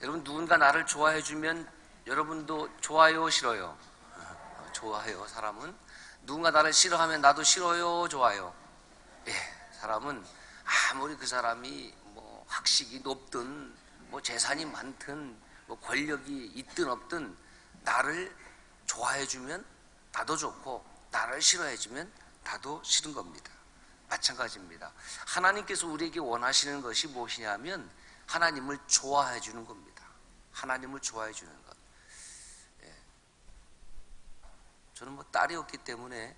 여러분, 누군가 나를 좋아해 주면 여러분도 좋아요, 싫어요? 좋아요. 사람은 누군가 나를 싫어하면 나도 싫어요, 좋아요? 예, 사람은 아무리 그 사람이 뭐 학식이 높든 뭐 재산이 많든 뭐 권력이 있든 없든 나를 좋아해 주면 나도 좋고 나를 싫어해 주면 나도 싫은 겁니다. 마찬가지입니다. 하나님께서 우리에게 원하시는 것이 무엇이냐면 하나님을 좋아해 주는 겁니다. 하나님을 좋아해 주는 것. 예. 저는 뭐 딸이 없기 때문에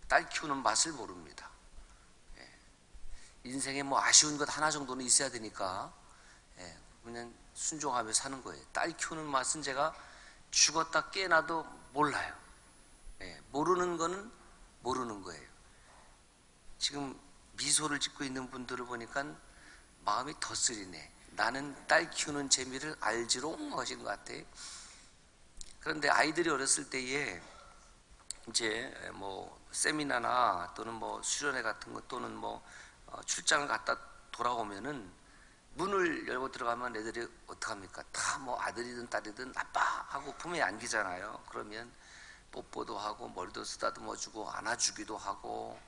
딸 키우는 맛을 모릅니다. 인생에 뭐 아쉬운 것 하나 정도는 있어야 되니까 그냥 순종하며 사는 거예요. 딸 키우는 맛은 제가 죽었다 깨어나도 몰라요. 모르는 거는 모르는 거예요. 지금 미소를 짓고 있는 분들을 보니까 마음이 더 쓰리네. 나는 딸 키우는 재미를 알지롱 하신 것 같아요. 그런데 아이들이 어렸을 때에 이제 뭐 세미나나 또는 뭐 수련회 같은 것 또는 뭐 출장을 갔다 돌아오면은 문을 열고 들어가면 애들이 어떡합니까? 다 뭐 아들이든 딸이든 아빠 하고 품에 안기잖아요. 그러면 뽀뽀도 하고 머리도 쓰다듬어주고 안아주기도 하고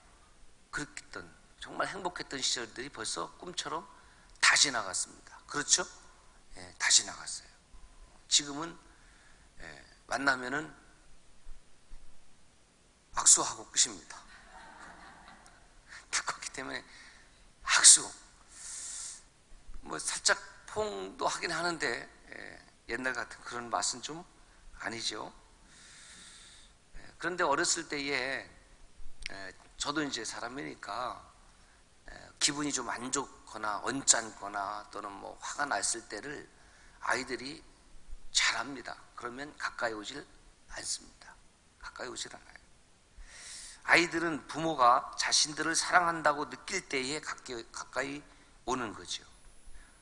그랬던 정말 행복했던 시절들이 벌써 꿈처럼 다 지나갔습니다. 그렇죠? 다 지나갔어요. 지금은 만나면은 악수하고 끝입니다. 그렇기 때문에 악수 뭐 살짝 포옹도 하긴 하는데 옛날 같은 그런 맛은 좀 아니죠. 그런데 어렸을 때에 저도 이제 사람이니까 기분이 좀 안 좋거나 언짢거나 또는 뭐 화가 났을 때를 아이들이 잘합니다. 그러면 가까이 오질 않습니다. 가까이 오질 않아요. 아이들은 부모가 자신들을 사랑한다고 느낄 때에 가까이 오는 거죠.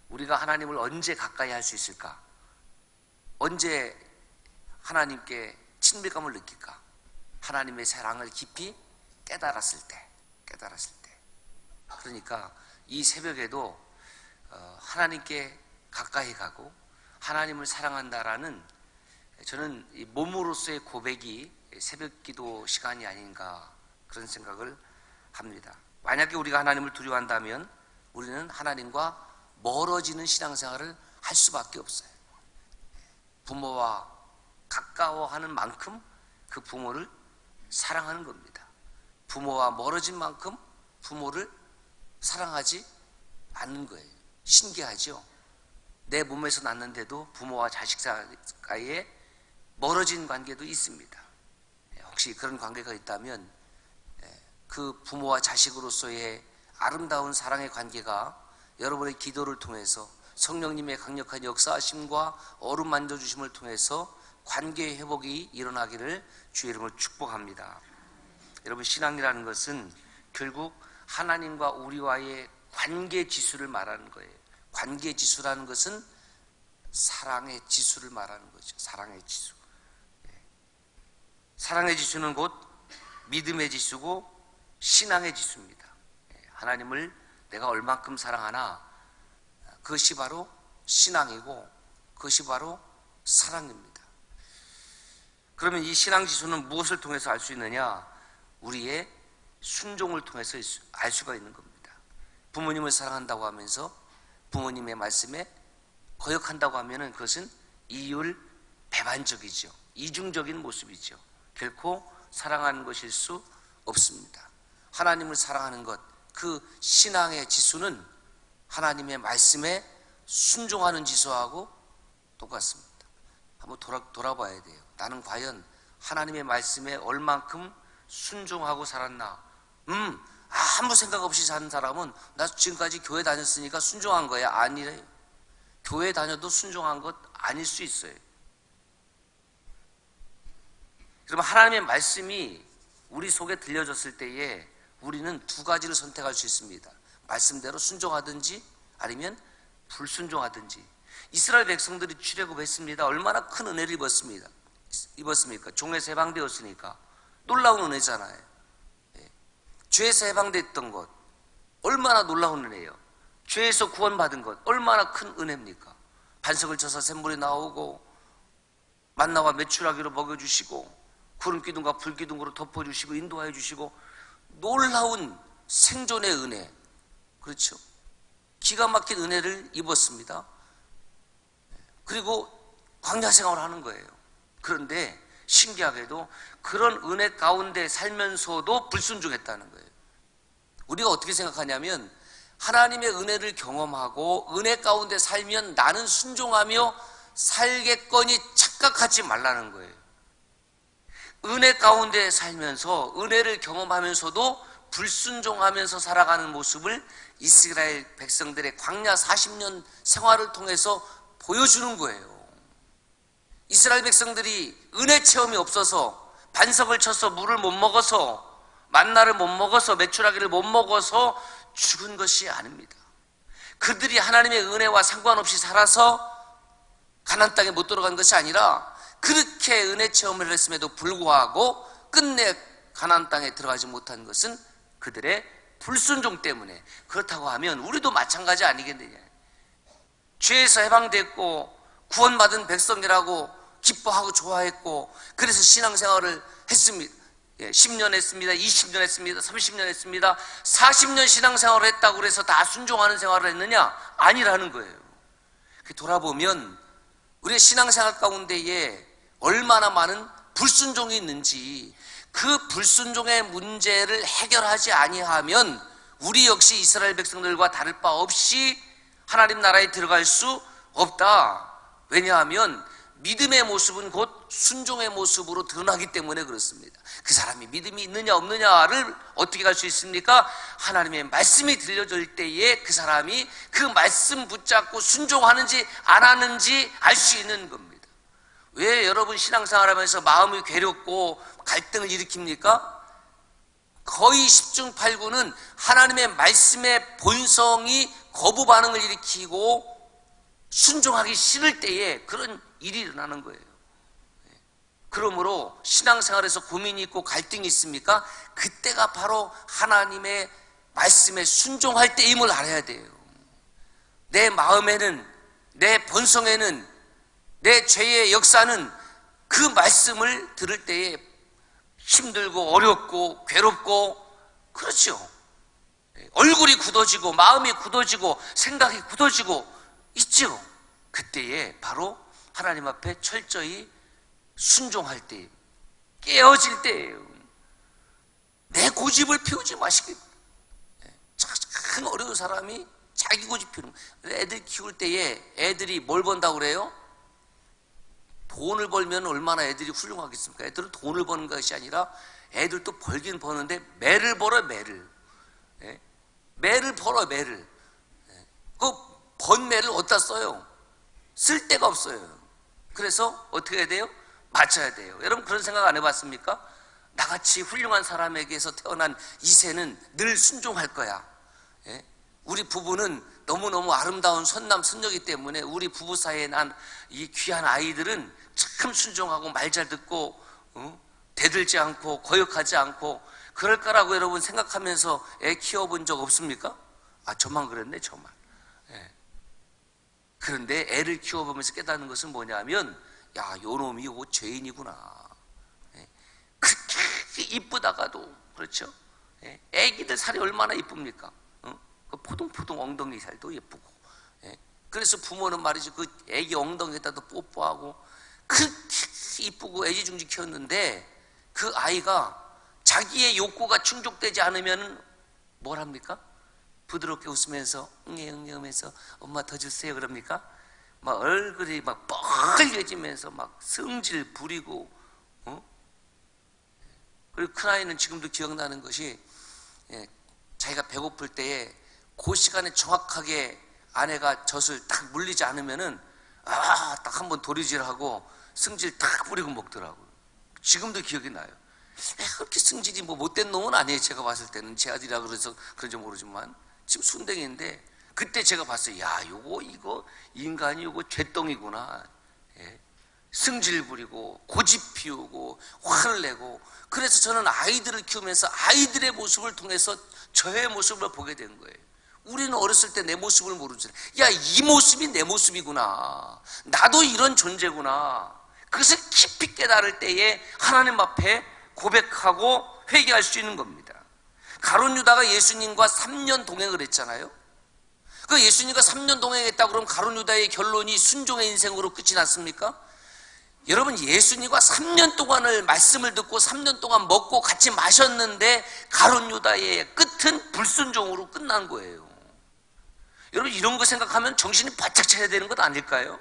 우리가 하나님을 언제 가까이 할 수 있을까? 언제 하나님께 친밀감을 느낄까? 하나님의 사랑을 깊이 깨달았을 때. 그러니까 이 새벽에도 하나님께 가까이 가고 하나님을 사랑한다라는 저는 이 몸으로서의 고백이 새벽 기도 시간이 아닌가 그런 생각을 합니다. 만약에 우리가 하나님을 두려워한다면 우리는 하나님과 멀어지는 신앙생활을 할 수밖에 없어요. 부모와 가까워하는 만큼 그 부모를 사랑하는 겁니다. 부모와 멀어진 만큼 부모를 사랑하지 않는 거예요. 신기하죠? 내 몸에서 났는데도 부모와 자식 사이에 멀어진 관계도 있습니다. 혹시 그런 관계가 있다면 그 부모와 자식으로서의 아름다운 사랑의 관계가 여러분의 기도를 통해서 성령님의 강력한 역사하심과 어루만져 주심을 통해서 관계 회복이 일어나기를 주의 이름으로 축복합니다. 여러분, 신앙이라는 것은 결국 하나님과 우리와의 관계 지수를 말하는 거예요. 관계 지수라는 것은 사랑의 지수를 말하는 거죠. 사랑의 지수. 사랑의 지수는 곧 믿음의 지수고 신앙의 지수입니다. 하나님을 내가 얼만큼 사랑하나 그것이 바로 신앙이고 그것이 바로 사랑입니다. 그러면 이 신앙 지수는 무엇을 통해서 알 수 있느냐? 우리의 순종을 통해서 알 수가 있는 겁니다. 부모님을 사랑한다고 하면서 부모님의 말씀에 거역한다고 하면은 그것은 이율배반적이죠. 이중적인 모습이죠. 결코 사랑하는 것일 수 없습니다. 하나님을 사랑하는 것, 그 신앙의 지수는 하나님의 말씀에 순종하는 지수하고 똑같습니다. 한번 돌아봐야 돼요. 나는 과연 하나님의 말씀에 얼만큼 순종하고 살았나? 아무 생각 없이 사는 사람은 나 지금까지 교회 다녔으니까 순종한 거야. 아니래요. 교회 다녀도 순종한 것 아닐 수 있어요. 그러면 하나님의 말씀이 우리 속에 들려졌을 때에 우리는 두 가지를 선택할 수 있습니다. 말씀대로 순종하든지 아니면 불순종하든지. 이스라엘 백성들이 출애굽했습니다. 얼마나 큰 은혜를 입었습니까? 종에서 해방되었으니까 놀라운 은혜잖아요. 죄에서 해방됐던 것 얼마나 놀라운 은혜예요. 죄에서 구원받은 것 얼마나 큰 은혜입니까? 반석을 쳐서 샘물이 나오고 만나와 메추라기로 먹여주시고 구름 기둥과 불 기둥으로 덮어주시고 인도하여 주시고 놀라운 생존의 은혜, 그렇죠? 기가 막힌 은혜를 입었습니다. 그리고 광야 생활을 하는 거예요. 그런데 신기하게도 그런 은혜 가운데 살면서도 불순종했다는 거예요. 우리가 어떻게 생각하냐면 하나님의 은혜를 경험하고 은혜 가운데 살면 나는 순종하며 살겠거니 착각하지 말라는 거예요. 은혜 가운데 살면서 은혜를 경험하면서도 불순종하면서 살아가는 모습을 이스라엘 백성들의 광야 40년 생활을 통해서 보여주는 거예요. 이스라엘 백성들이 은혜 체험이 없어서 반석을 쳐서 물을 못 먹어서 만나를 못 먹어서 메추라기를 못 먹어서 죽은 것이 아닙니다. 그들이 하나님의 은혜와 상관없이 살아서 가나안 땅에 못 들어간 것이 아니라 그렇게 은혜 체험을 했음에도 불구하고 끝내 가나안 땅에 들어가지 못한 것은 그들의 불순종 때문에. 그렇다고 하면 우리도 마찬가지 아니겠느냐. 죄에서 해방됐고 구원받은 백성이라고 기뻐하고 좋아했고 그래서 신앙생활을 했습니다. 10년 했습니다. 20년 했습니다. 30년 했습니다. 40년 신앙생활을 했다고 해서 다 순종하는 생활을 했느냐? 아니라는 거예요. 돌아보면 우리의 신앙생활 가운데에 얼마나 많은 불순종이 있는지, 그 불순종의 문제를 해결하지 아니하면 우리 역시 이스라엘 백성들과 다를 바 없이 하나님 나라에 들어갈 수 없다. 왜냐하면 믿음의 모습은 곧 순종의 모습으로 드러나기 때문에 그렇습니다. 그 사람이 믿음이 있느냐 없느냐를 어떻게 알 수 있습니까? 하나님의 말씀이 들려질 때에 그 사람이 그 말씀 붙잡고 순종하는지 안 하는지 알 수 있는 겁니다. 왜 여러분 신앙생활하면서 마음이 괴롭고 갈등을 일으킵니까? 거의 10중 8구는 하나님의 말씀의 본성이 거부 반응을 일으키고 순종하기 싫을 때에 그런 일이 일어나는 거예요. 그러므로 신앙생활에서 고민이 있고 갈등이 있습니까? 그때가 바로 하나님의 말씀에 순종할 때임을 알아야 돼요. 내 마음에는, 내 본성에는, 내 죄의 역사는 그 말씀을 들을 때에 힘들고 어렵고 괴롭고 그렇죠. 얼굴이 굳어지고 마음이 굳어지고 생각이 굳어지고 있죠. 그때에 바로 하나님 앞에 철저히 순종할 때, 깨어질 때예요. 내 고집을 피우지 마시길. 참 어려운 사람이 자기 고집 피우는 거예요. 애들 키울 때에 애들이 뭘 번다고 그래요? 돈을 벌면 얼마나 애들이 훌륭하겠습니까? 애들은 돈을 버는 것이 아니라 애들도 벌긴 버는데 매를 벌어요. 매를. 매를 벌어요. 매를. 그 번 매를 어디다 써요? 쓸 데가 없어요. 그래서 어떻게 해야 돼요? 맞춰야 돼요. 여러분 그런 생각 안 해봤습니까? 나같이 훌륭한 사람에게서 태어난 이세는 늘 순종할 거야. 우리 부부는 너무너무 아름다운 선남 선녀이기 때문에 우리 부부 사이에 난 이 귀한 아이들은 참 순종하고 말 잘 듣고 대들지 않고 거역하지 않고 그럴 거라고 여러분 생각하면서 애 키워본 적 없습니까? 아, 저만 그랬네, 저만. 그런데 애를 키워보면서 깨닫는 것은 뭐냐면, 야, 요 놈이 요 죄인이구나. 그렇게 이쁘다가도, 그렇죠? 애기들 살이 얼마나 이쁩니까? 그 포동포동 엉덩이 살도 예쁘고. 그래서 부모는 말이죠, 그 애기 엉덩이에다도 뽀뽀하고 그렇게 이쁘고 애지중지 키웠는데 그 아이가 자기의 욕구가 충족되지 않으면 뭘 합니까? 부드럽게 웃으면서 응애 하면서 엄마 더 주세요 그럽니까? 막 얼굴이 막 뻘개지면서 막 성질 부리고 그리고 큰아이는 지금도 기억나는 것이 자기가 배고플 때에 그 시간에 정확하게 아내가 젖을 딱 물리지 않으면은 딱 한번 도리질하고 성질 딱 부리고 먹더라고요. 지금도 기억이 나요. 그렇게 성질이 뭐 못된 놈은 아니에요. 제가 봤을 때는 제 아들이라 그래서 그런지 모르지만 지금 순댕이인데 그때 제가 봤어요. 야, 이거 인간이 요거 죄덩이구나. 승질 부리고 고집 피우고 화를 내고. 그래서 저는 아이들을 키우면서 아이들의 모습을 통해서 저의 모습을 보게 된 거예요. 우리는 어렸을 때 내 모습을 모르잖아. 야, 이 모습이 내 모습이구나. 나도 이런 존재구나. 그것을 깊이 깨달을 때에 하나님 앞에 고백하고 회개할 수 있는 겁니다. 가룟 유다가 예수님과 3년 동행을 했잖아요. 그 예수님과 3년 동행했다 그러면 가룟 유다의 결론이 순종의 인생으로 끝이 났습니까? 여러분, 예수님과 3년 동안을 말씀을 듣고 3년 동안 먹고 같이 마셨는데 가룟 유다의 끝은 불순종으로 끝난 거예요. 여러분, 이런 거 생각하면 정신이 바짝 차야 되는 것 아닐까요?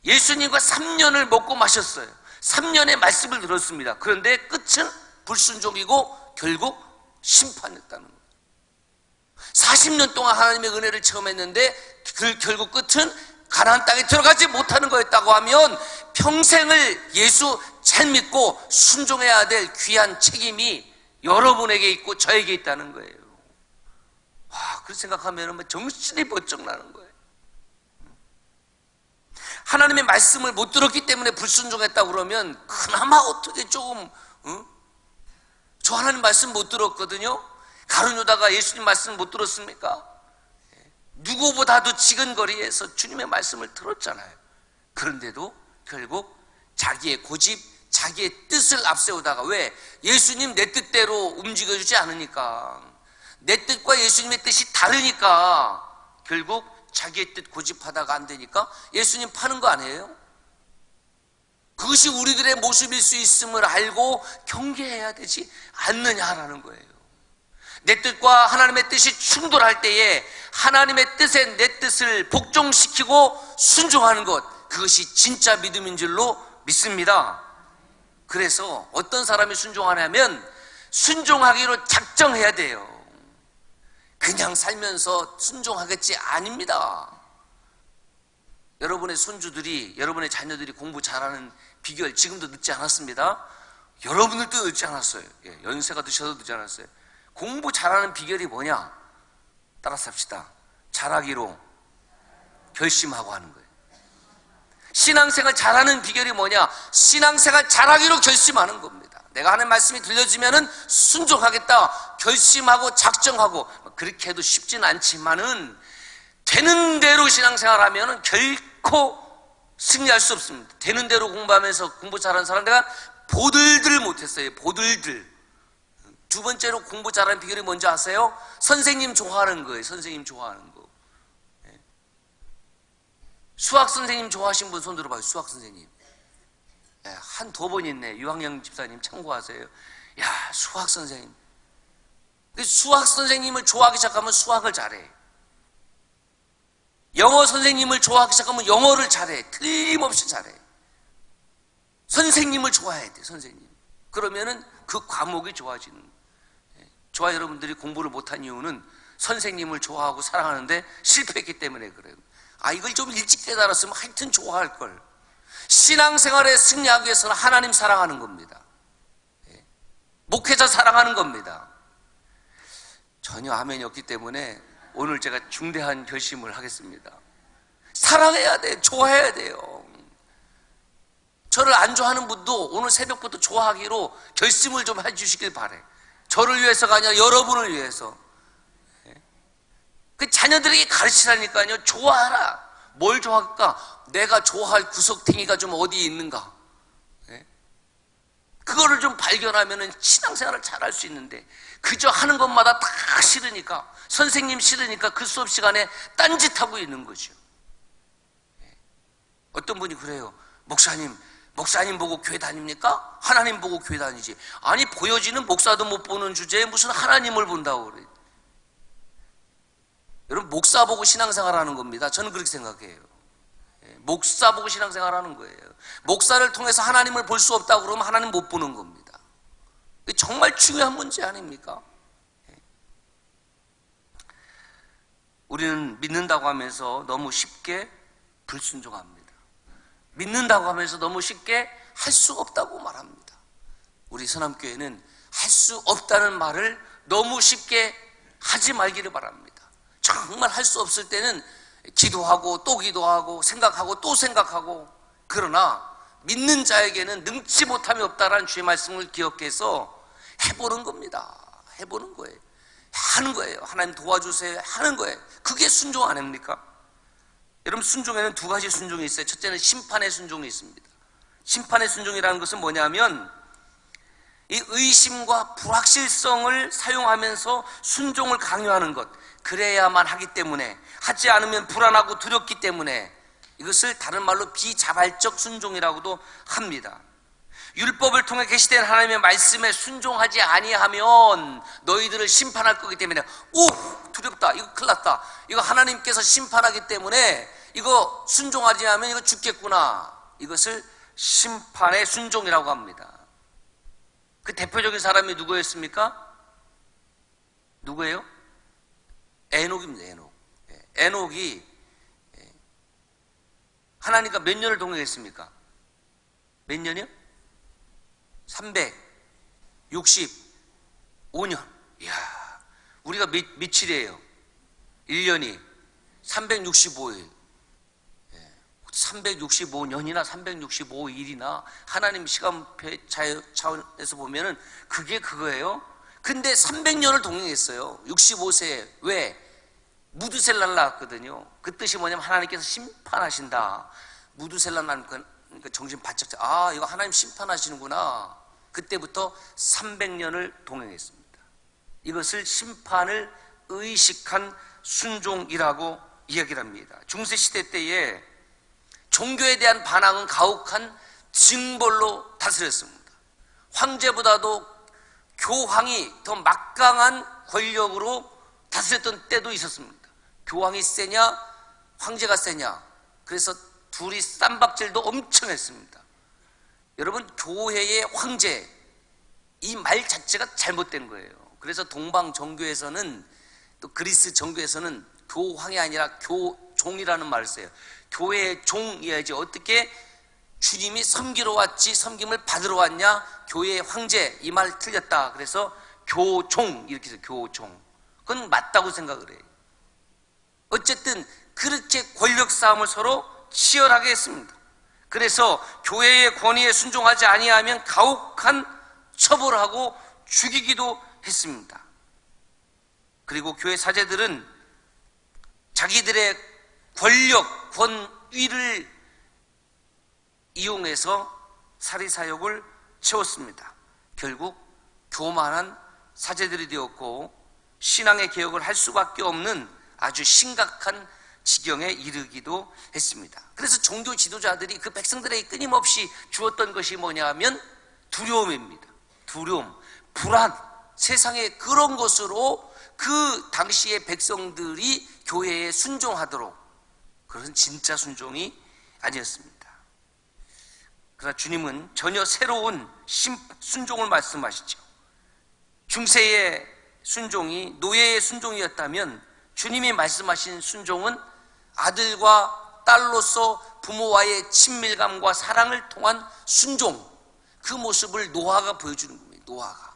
예수님과 3년을 먹고 마셨어요. 3년의 말씀을 들었습니다. 그런데 끝은 불순종이고 결국 심판했다는 거예요. 40년 동안 하나님의 은혜를 체험했는데 결국 끝은 가나안 땅에 들어가지 못하는 거였다고 하면 평생을 예수 잘 믿고 순종해야 될 귀한 책임이 여러분에게 있고 저에게 있다는 거예요. 와, 그 생각하면 정신이 번쩍 나는 거예요. 하나님의 말씀을 못 들었기 때문에 불순종했다고 그러면 그나마 어떻게 조금 저 하나님 말씀 못 들었거든요. 가룟 유다가 예수님 말씀 못 들었습니까? 누구보다도 지근 거리에서 주님의 말씀을 들었잖아요. 그런데도 결국 자기의 고집, 자기의 뜻을 앞세우다가, 왜? 예수님 내 뜻대로 움직여주지 않으니까, 내 뜻과 예수님의 뜻이 다르니까 결국 자기의 뜻 고집하다가 안 되니까 예수님 파는 거 아니에요? 그것이 우리들의 모습일 수 있음을 알고 경계해야 되지 않느냐라는 거예요. 내 뜻과 하나님의 뜻이 충돌할 때에 하나님의 뜻에 내 뜻을 복종시키고 순종하는 것, 그것이 진짜 믿음인 줄로 믿습니다. 그래서 어떤 사람이 순종하냐면 순종하기로 작정해야 돼요. 그냥 살면서 순종하겠지, 아닙니다. 여러분의 손주들이, 여러분의 자녀들이 공부 잘하는 비결 지금도 늦지 않았습니다. 여러분들도 늦지 않았어요. 연세가 드셔도 늦지 않았어요. 공부 잘하는 비결이 뭐냐? 따라서 합시다. 잘하기로 결심하고 하는 거예요. 신앙생활 잘하는 비결이 뭐냐? 신앙생활 잘하기로 결심하는 겁니다. 내가 하는 말씀이 들려지면은 순종하겠다 결심하고 작정하고, 그렇게 해도 쉽진 않지만은 되는 대로 신앙생활하면은 결코 승리할 수 없습니다. 되는 대로 공부하면서 공부 잘하는 사람, 내가 보들들 못했어요. 보들들. 두 번째로 공부 잘하는 비결이 뭔지 아세요? 선생님 좋아하는 거예요. 선생님 좋아하는 거. 수학 선생님 좋아하신 분 손 들어봐요. 수학 선생님. 한두 번 있네. 유학영 집사님 참고하세요. 야, 수학 선생님. 수학 선생님을 좋아하기 시작하면 수학을 잘해. 영어 선생님을 좋아하기 시작하면 영어를 잘해. 틀림없이 잘해. 선생님을 좋아해야 돼. 선생님. 그러면은 그 과목이 좋아지는 거예요. 저와 여러분들이 공부를 못한 이유는 선생님을 좋아하고 사랑하는데 실패했기 때문에 그래요. 이걸 좀 일찍 깨달았으면 하여튼 좋아할 걸. 신앙생활에 승리하기 위해서는 하나님 사랑하는 겁니다. 목회자 사랑하는 겁니다. 전혀 아멘이 없기 때문에 오늘 제가 중대한 결심을 하겠습니다. 사랑해야 돼. 좋아해야 돼요. 저를 안 좋아하는 분도 오늘 새벽부터 좋아하기로 결심을 좀 해주시길 바래. 저를 위해서가 아니라 여러분을 위해서. 그 자녀들에게 가르치라니까요. 좋아하라. 뭘 좋아할까? 내가 좋아할 구석탱이가 좀 어디 있는가? 그거를 좀 발견하면 신앙생활을 잘할 수 있는데, 그저 하는 것마다 다 싫으니까, 선생님 싫으니까 그 수업 시간에 딴짓하고 있는 거죠. 어떤 분이 그래요. 목사님 보고 교회 다닙니까? 하나님 보고 교회 다니지. 아니, 보여지는 목사도 못 보는 주제에 무슨 하나님을 본다고 그래. 여러분, 목사 보고 신앙생활 하는 겁니다. 저는 그렇게 생각해요. 목사 보고 신앙생활 하는 거예요. 목사를 통해서 하나님을 볼 수 없다고 그러면 하나님 못 보는 겁니다. 정말 중요한 문제 아닙니까? 우리는 믿는다고 하면서 너무 쉽게 불순종합니다. 믿는다고 하면서 너무 쉽게 할 수 없다고 말합니다. 우리 선함교회는 할 수 없다는 말을 너무 쉽게 하지 말기를 바랍니다. 정말 할 수 없을 때는 기도하고 또 기도하고 생각하고 또 생각하고, 그러나 믿는 자에게는 능치 못함이 없다라는 주의 말씀을 기억해서 해보는 겁니다. 해보는 거예요. 하는 거예요. 하나님 도와주세요 하는 거예요. 그게 순종 아닙니까? 여러분, 순종에는 두 가지 순종이 있어요. 첫째는 심판의 순종이 있습니다. 심판의 순종이라는 것은 뭐냐면 이 의심과 불확실성을 사용하면서 순종을 강요하는 것, 그래야만 하기 때문에, 하지 않으면 불안하고 두렵기 때문에, 이것을 다른 말로 비자발적 순종이라고도 합니다. 율법을 통해 계시된 하나님의 말씀에 순종하지 아니하면 너희들을 심판할 거기 때문에, 오, 두렵다, 이거 큰일 났다, 이거 하나님께서 심판하기 때문에 이거 순종하지 않으면 이거 죽겠구나, 이것을 심판의 순종이라고 합니다. 그 대표적인 사람이 누구였습니까? 누구예요? 에녹입니다. 에녹. 에녹이 하나님과 몇 년을 동행했습니까? 몇 년이요? 365년. 이야, 우리가 며칠이에요? 1년이 365일. 365년이나 365일이나 하나님 시간표 차원에서 보면은 그게 그거예요. 근데 300년을 동행했어요. 65세에. 왜? 무드셀라를 낳았거든요. 그 뜻이 뭐냐면 하나님께서 심판하신다. 무드셀라 낳으니까 정신 바짝, 아, 이거 하나님 심판하시는구나. 그때부터 300년을 동행했습니다. 이것을 심판을 의식한 순종이라고 이야기를 합니다. 중세시대 때에 종교에 대한 반항은 가혹한 징벌로 다스렸습니다. 황제보다도 교황이 더 막강한 권력으로 다스렸던 때도 있었습니다. 교황이 세냐 황제가 세냐, 그래서 둘이 쌈박질도 엄청 했습니다. 여러분, 교회의 황제, 이 말 자체가 잘못된 거예요. 그래서 동방 정교에서는, 또 그리스 정교에서는 교황이 아니라 교종이라는 말을 써요. 교회의 종이야지, 어떻게 주님이 섬기러 왔지 섬김을 받으러 왔냐, 교회의 황제, 이 말 틀렸다. 그래서 교종, 이렇게 해서 교종. 그건 맞다고 생각을 해요. 어쨌든 그렇게 권력 싸움을 서로 치열하게 했습니다. 그래서 교회의 권위에 순종하지 아니하면 가혹한 처벌을 하고 죽이기도 했습니다. 그리고 교회 사제들은 자기들의 권력, 권위를 이용해서 사리사욕을 채웠습니다. 결국 교만한 사제들이 되었고 신앙의 개혁을 할 수밖에 없는 아주 심각한 지경에 이르기도 했습니다. 그래서 종교 지도자들이 그 백성들에게 끊임없이 주었던 것이 뭐냐면 두려움입니다. 두려움, 불안, 세상의 그런 것으로 그 당시의 백성들이 교회에 순종하도록, 그것은 진짜 순종이 아니었습니다. 그러나 주님은 전혀 새로운 순종을 말씀하시죠. 중세의 순종이 노예의 순종이었다면 주님이 말씀하신 순종은 아들과 딸로서 부모와의 친밀감과 사랑을 통한 순종, 그 모습을 노아가 보여주는 겁니다. 노아가.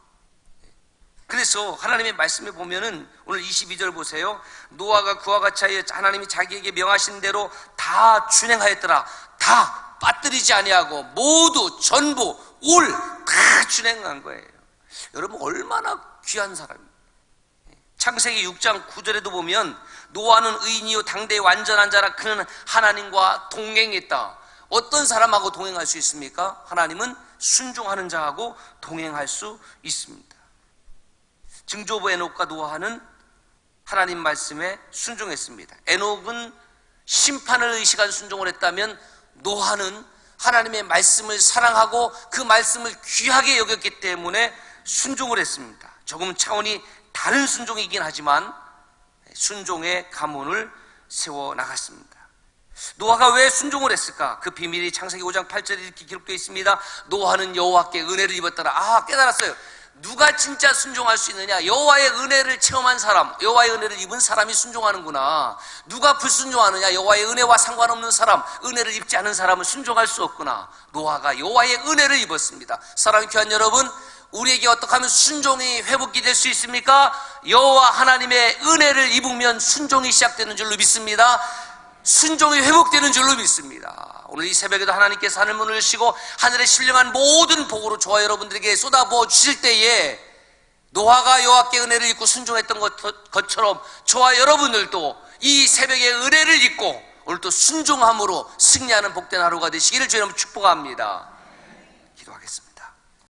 그래서 하나님의 말씀에 보면은 오늘 22절 보세요. 노아가 그와 같이 하여 하나님이 자기에게 명하신 대로 다 준행하였더라. 다 빠뜨리지 아니하고 모두 전부 올 다 준행한 거예요. 여러분, 얼마나 귀한 사람입니다. 창세기 6장 9절에도 보면 노아는 의인이요 당대의 완전한 자라, 그는 하나님과 동행했다. 어떤 사람하고 동행할 수 있습니까? 하나님은 순종하는 자하고 동행할 수 있습니다. 증조부 에녹과 노아는 하나님 말씀에 순종했습니다. 에녹은 심판을 의식한 순종을 했다면 노아는 하나님의 말씀을 사랑하고 그 말씀을 귀하게 여겼기 때문에 순종을 했습니다. 조금 차원이 다른 순종이긴 하지만 순종의 가문을 세워나갔습니다. 노아가 왜 순종을 했을까? 그 비밀이 창세기 5장 8절에 이렇게 기록되어 있습니다. 노아는 여호와께 은혜를 입었더라. 아, 깨달았어요. 누가 진짜 순종할 수 있느냐? 여호와의 은혜를 체험한 사람, 여호와의 은혜를 입은 사람이 순종하는구나. 누가 불순종하느냐? 여호와의 은혜와 상관없는 사람, 은혜를 입지 않은 사람은 순종할 수 없구나. 노아가 여호와의 은혜를 입었습니다. 사랑하는 귀한 여러분, 우리에게 어떻게 하면 순종이 회복이 될 수 있습니까? 여호와 하나님의 은혜를 입으면 순종이 시작되는 줄로 믿습니다. 순종이 회복되는 줄로 믿습니다. 오늘 이 새벽에도 하나님께서 하늘문을 여시고 하늘의 신령한 모든 복으로 저와 여러분들에게 쏟아부어 주실 때에 노아가 여호와께 은혜를 입고 순종했던 것처럼 저와 여러분들도 이 새벽에 은혜를 입고 오늘도 순종함으로 승리하는 복된 하루가 되시기를 주님 축복합니다. 기도하겠습니다.